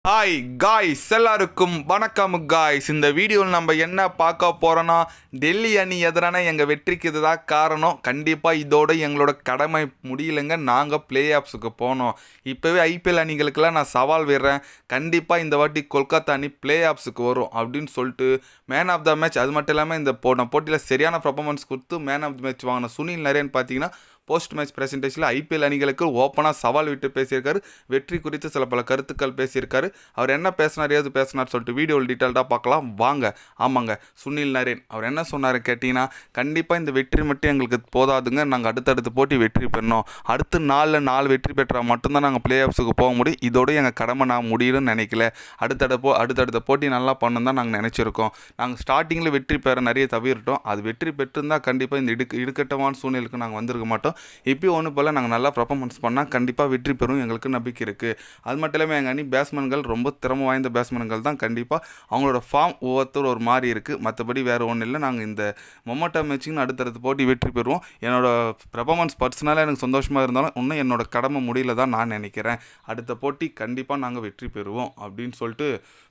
Hi guys, எல்லாருக்கும் வணக்கம் guys. இந்த வீடியோவில் நம்ம என்ன பார்க்க போகிறோன்னா, டெல்லி அணி எதிரான எங்கள் வெற்றிக்கு இதுதான் காரணம். கண்டிப்பாக இதோட எங்களோட கடமை முடியலைங்க. நாங்கள் பிளே ஆஃப்ஸுக்கு போனோம். இப்போவே ஐபிஎல் அணிகளுக்கெல்லாம் நான் சவால் விடுறேன். கண்டிப்பாக இந்த வாட்டி கொல்கத்தா அணி பிளே ஆஃப்ஸுக்கு வரும் அப்படின்னு சொல்லிட்டு மேன் ஆஃப் த மேட்ச், அது மட்டும் இல்லாமல் இந்த போட்டியில் சரியான பர்ஃபார்மன்ஸ் கொடுத்து மேன் ஆஃப் த மேட்ச் வாங்கின சுனில் நரேன் பார்த்தீங்கன்னா போஸ்ட் மேட்ச் பிரசன்டேஷனில் ஐபிஎல் அணிகளுக்கு ஓப்பனாக சவால் விட்டு பேசியிருக்காரு. வெற்றி குறித்து சில பல கருத்துக்கள் பேசியிருக்காரு. அவர் என்ன பேசினார், ஏது பேசினார் சொல்லிட்டு வீடியோவில் டீட்டெயில்டாக பார்க்கலாம் வாங்க. ஆமாங்க, சுனில் நரேன் அவர் என்ன சொன்னார் கேட்டிங்கன்னா, கண்டிப்பாக இந்த வெற்றி மட்டும் எங்களுக்கு போதாதுங்க. நாங்கள் அடுத்தடுத்து போட்டி வெற்றி பெறணும். அடுத்து 4 வெற்றி பெற்றால் மட்டும்தான் நாங்கள் பிளே ஆஃப்ஸுக்கு போக முடியும். இதோட எங்கள் கடமை நான் முடியும்னு நினைக்கல. அடுத்தடுத்த போட்டி நல்லா பண்ணணும் தான் நாங்கள் நினச்சிருக்கோம். நாங்கள் ஸ்டார்டிங்கில் வெற்றி பெற நிறைய தவிர்த்தோம். அது வெற்றி பெற்றிருந்தால் கண்டிப்பாக இந்த இடுக்கட்டமான சூழ்நிலைக்கு நாங்கள் வந்திருக்க மாட்டோம். இப்போயும் ஒன்று போல் நாங்கள் நல்லா பர்ஃபார்மன்ஸ் பண்ணால் கண்டிப்பாக வெற்றி பெறும் எங்களுக்கு நம்பிக்கை இருக்குது. அது மட்டும் இல்லாமல் எங்கள் அணி பேட்ஸ்மேன்கள் ரொம்ப திறமை வாய்ந்த பேட்ஸ்மேன்கள் தான். கண்டிப்பாக அவங்களோட ஃபார்ம் ஒவ்வொருத்தர் ஒரு மாதிரி இருக்குது. மற்றபடி வேறு ஒன்றும் இல்லை. நாங்கள் இந்த மொமெண்டம் மேட்சிங் அடுத்தடுத்து போட்டி வெற்றி பெறுவோம். என்னோடய பர்ஃபார்மன்ஸ் பர்சனலாக எனக்கு சந்தோஷமாக இருந்தாலும் இன்னும் என்னோட கடமை முடியல தான் நான் நினைக்கிறேன். அடுத்த போட்டி கண்டிப்பாக நாங்கள் வெற்றி பெறுவோம் அப்படின்னு சொல்லிட்டு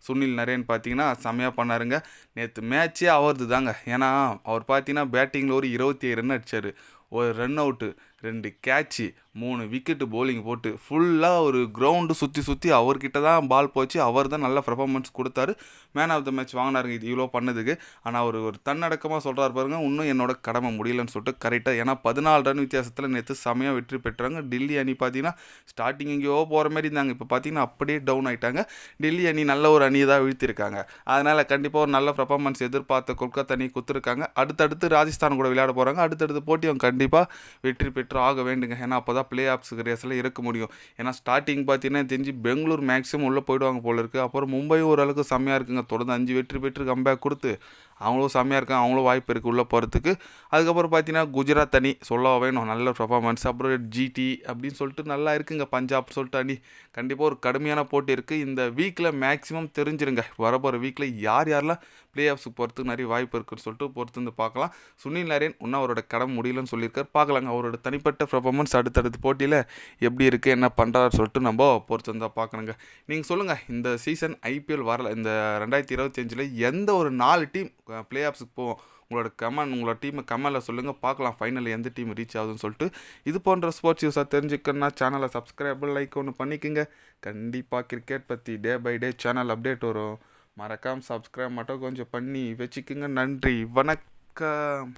சுனில் நரேன் பார்த்தீங்கன்னா செம்மையாக பண்ணாருங்க. நேற்று மேட்ச்சே அவரது தாங்க. ஏன்னா அவர் பார்த்தீங்கன்னா பேட்டிங்கில் ஒரு 27 ரன் அடித்தார். ஒரு run out, 2 catch, 3 wicket bowling போட்டு ஃபுல்லாக ஒரு கிரவுண்டு சுற்றி அவர்கிட்ட தான் பால் போச்சு. அவர் தான் நல்ல பர்ஃபார்மன்ஸ் கொடுத்தாரு. மேன் ஆஃப் த மேட்ச் வாங்கினாருங்க இது இவ்வளோ பண்ணதுக்கு. ஆனால் அவர் ஒரு தன்னடக்கமாக சொல்கிறார் பாருங்க, இன்னும் என்னோட கடமை முடியலன்னு சொல்லிட்டு கரெக்டாக. ஏன்னா 14 ரன் வித்தியாசத்தில் நேற்று செமையாக வெற்றி பெற்றாங்க. டெல்லி அணி பார்த்தீங்கன்னா ஸ்டார்டிங் எங்கேயோ போகிற மாதிரி இருந்தாங்க. இப்போ பார்த்தீங்கன்னா அப்படியே டவுன் ஆகிட்டாங்க. டெல்லி அணி நல்ல ஒரு அணியை தான் வீழ்த்திருக்காங்க. அதனால் கண்டிப்பாக ஒரு நல்ல பர்ஃபார்மன்ஸ் எதிர்பார்த்த கொல்கத்தா அணி கொடுத்துருக்காங்க. அடுத்தடுத்து ராஜஸ்தான் கூட விளையாட போகிறாங்க. அடுத்தடுத்து போட்டி அவங்க கண்டிப்பாக வெற்றி பெற்று ஆக வேண்டுங்க. ஏன்னா அப்போ தான் பிளே ஆஃப்ஸுக்கு ரேஸில் இருக்க முடியும். ஏன்னா ஸ்டார்டிங் பார்த்தீங்கன்னா தெரிஞ்சு பெங்களூர் மேக்ஸிமம் உள்ளே போயிடுவாங்க போல இருக்குது. அப்புறம் மும்பையும் ஓரளவுக்கு செம்மையாக இருக்குங்க. தொடர்ந்து 5 வெற்றி பெற்று கம்பேக் கொடுத்து அவங்களும் செம்மையாக இருக்காங்க. அவங்களும் வாய்ப்பு இருக்குது உள்ளே போகிறதுக்கு. அதுக்கப்புறம் பார்த்தீங்கன்னா குஜராத் அணி சொல்ல வேணும், நல்ல பர்ஃபார்மன்ஸ். அப்புறம் ஜிடி அப்படின்னு சொல்லிட்டு நல்லா இருக்குங்க. பஞ்சாப் சொல்லிட்டு அணி கண்டிப்பாக ஒரு கடுமையான போட்டி இருக்குது. இந்த வீக்கில் மேக்ஸிமம் தெரிஞ்சிருங்க, வரப்போகிற வீக்கில் யாரெல்லாம் பிளே ஆஃப்ஸுக்கு போகிறதுக்கு நிறைய வாய்ப்பு இருக்குன்னு சொல்லிட்டு பொறுத்து வந்து பார்க்கலாம். சுனில் நரேன் இன்னும் அவரோட கடமை முடியலன்னு சொல்லியிருக்காரு. பார்க்கலாங்க அவரோட தனிப்பட்ட பர்ஃபார்மன்ஸ் அடுத்தடுத்த போட்டியில் எப்படி இருக்குது, என்ன பண்ணுறாரு சொல்லிட்டு நம்ம பொறுத்து வந்தால் பார்க்கணுங்க. நீங்கள் சொல்லுங்கள், இந்த சீசன் ஐபிஎல் வரல, இந்த 2025 எந்த ஒரு 4 டீம் பிளே ஆஃப்ஸுக்கு போவோம்? உங்களோட டீமை கமெண்டில் சொல்லுங்கள். பார்க்கலாம் ஃபைனலில் எந்த டீம் ரீச் ஆகுதுன்னு சொல்லிட்டு. இது போன்ற ஸ்போர்ட்ஸ் நியூஸாக தெரிஞ்சுக்கணுன்னா சேனலை சப்ஸ்கிரைப் லைக் ஒன்று பண்ணிக்கோங்க. கண்டிப்பாக கிரிக்கெட் பற்றி day by day channel update வரும். மறக்காமல் சப்ஸ்கிரைப் மட்டும் கொஞ்சம் பண்ணி வச்சுக்கோங்க. நன்றி, வணக்கம்.